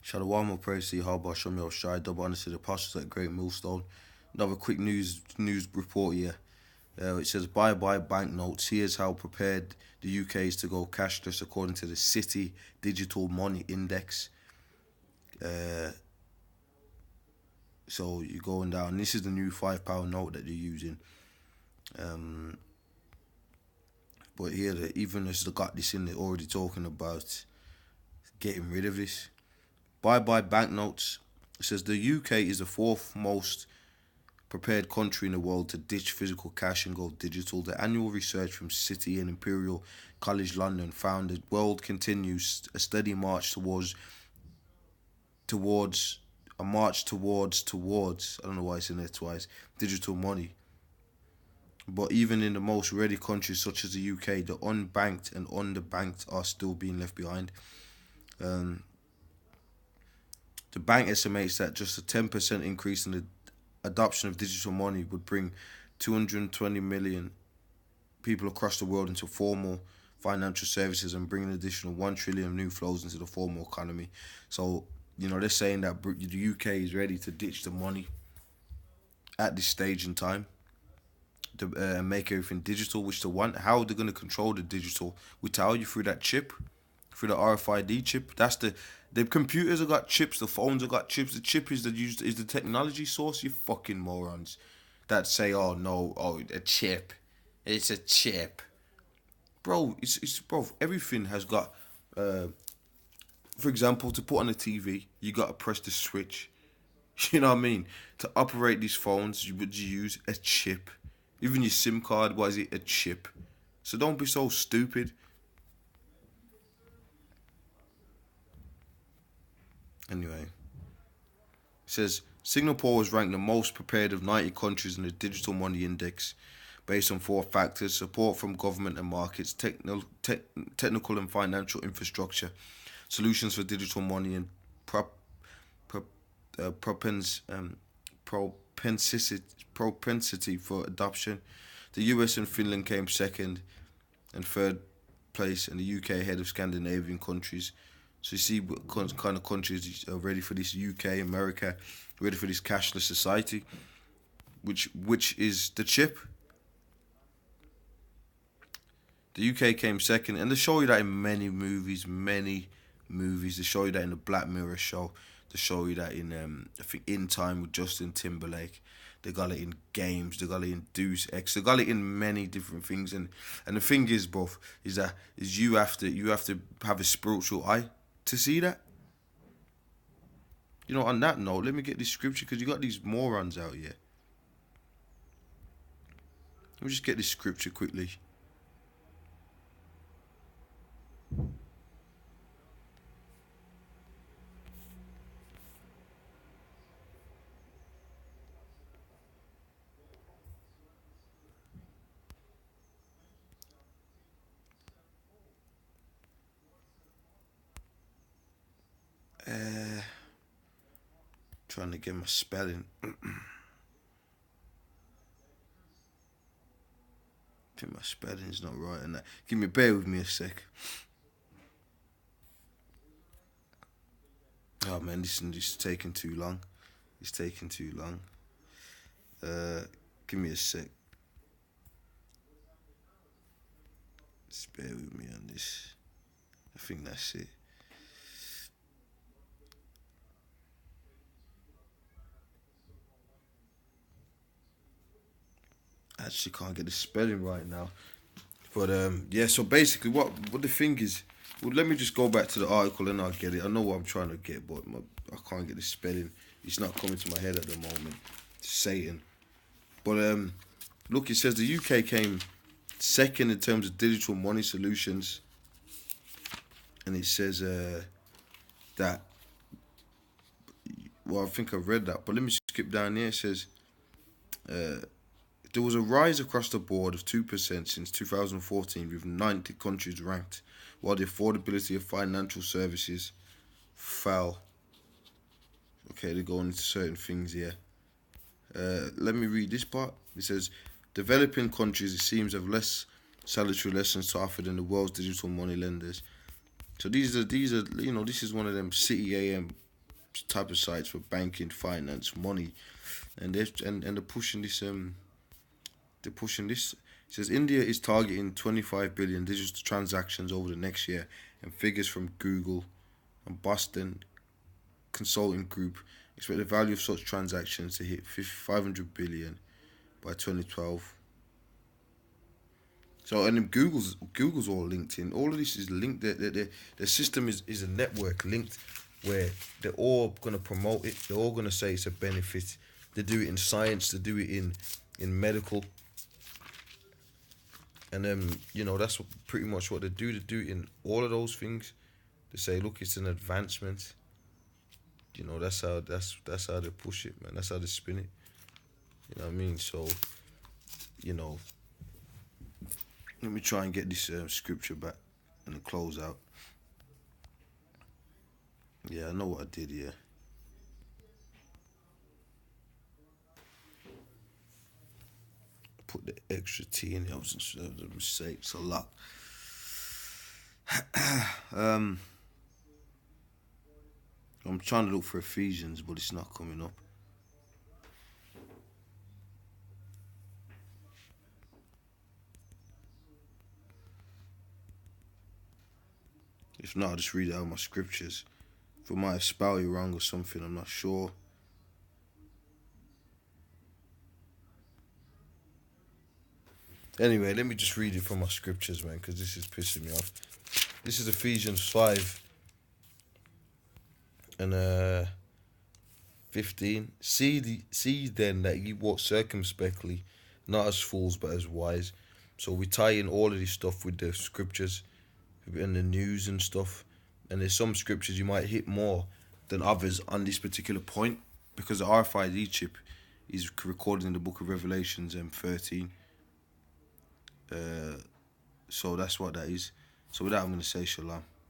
Shalom, more praise to Yahweh, Hashem Shai, double honor to the apostles at Great Millstone. Another quick news report here. It says bye banknotes. Here's how prepared the UK is to go cashless according to the City Digital Money Index. So you're going down. This is the new £5 note that they're using. But here, even as they got this in, they're already talking about getting rid of this. Bye banknotes. It says the UK is the fourth most prepared country in the world to ditch physical cash and go digital. The annual research from City and Imperial College London found the world continues a steady march towards I don't know why it's in there twice, digital money. But even in the most ready countries such as the UK, the unbanked and underbanked are still being left behind. The bank estimates that just a 10% increase in the adoption of digital money would bring 220 million people across the world into formal financial services and bring an additional 1 trillion new flows into the formal economy. So, they're saying that the UK is ready to ditch the money at this stage in time to make everything digital, which they want. How are they going to control the digital? We tell you through that chip, through the RFID chip. That's the computers have got chips, the phones have got chips. The chip is the technology source. You fucking morons that say, a chip. It's a chip, bro. It's bro. Everything has got. For example, to put on a TV, you gotta press the switch. You know what I mean? To operate these phones, you would use a chip. Even your SIM card, what is it? A chip. So don't be so stupid. Anyway, it says Singapore was ranked the most prepared of 90 countries in the Digital Money Index based on 4 factors: support from government and markets, technical and financial infrastructure, solutions for digital money, and propensity for adoption. The US and Finland came second and third place, and the UK ahead of Scandinavian countries. So you see what kind of countries are ready for this. UK, America, ready for this cashless society, which is the chip. The UK came second, and they show you that in many movies. They show you that in the Black Mirror show. They show you that in I think In Time with Justin Timberlake. They got it in games. They got it in Deus Ex. They got it in many different things. And the thing is, bro, is you have to have a spiritual eye to see that. On that note, let me get this scripture because you got these morons out here. Let me just get this scripture quickly. Trying to get my spelling. I think my spelling's not right on that. Bear with me a sec. Oh man, this is taking too long. It's taking too long. Give me a sec. Just bear with me on this. I think that's it. I actually can't get the spelling right now. But so basically what the thing is, let me just go back to the article and I'll get it. I know what I'm trying to get, but I can't get the spelling. It's not coming to my head at the moment. It's Satan. But look, it says the UK came second in terms of digital money solutions. And it says that, I think I read that, but let me skip down here. It says there was a rise across the board of 2% since 2014, with 90 countries ranked, while the affordability of financial services fell. Okay, they're going into certain things here. Let me read this part. It says, developing countries, it seems, have less salutary lessons to offer than the world's digital money lenders. So these are this is one of them City AM type of sites for banking, finance, money, and they're pushing this. They're pushing this. It says India is targeting 25 billion digital transactions over the next year, and figures from Google and Boston Consulting Group expect the value of such transactions to hit 500 billion by 2012. So, and then Google's all linked in. All of this is linked. The system is a network linked where they're all gonna promote it. They're all gonna say it's a benefit. They do it in science. They do it in medical. And that's pretty much what they do. They do it in all of those things. They say, look, it's an advancement. That's how they push it, man. That's how they spin it. You know what I mean? So, let me try and get this scripture back and the close out. Yeah, I know what I did here. Put the extra T in there. I was a mistake. It's a lot. I'm trying to look for Ephesians, but it's not coming up. If not, I'll just read out my scriptures. If I might have spelled it wrong or something, I'm not sure. Anyway, let me just read it from my scriptures, man, because this is pissing me off. This is Ephesians 5 and 15. See then that ye walk circumspectly, not as fools but as wise. So we tie in all of this stuff with the scriptures and the news and stuff. And there's some scriptures you might hit more than others on this particular point, because the RFID chip is recorded in the book of Revelations 13. So that's what that is. So with that, I'm going to say shalom.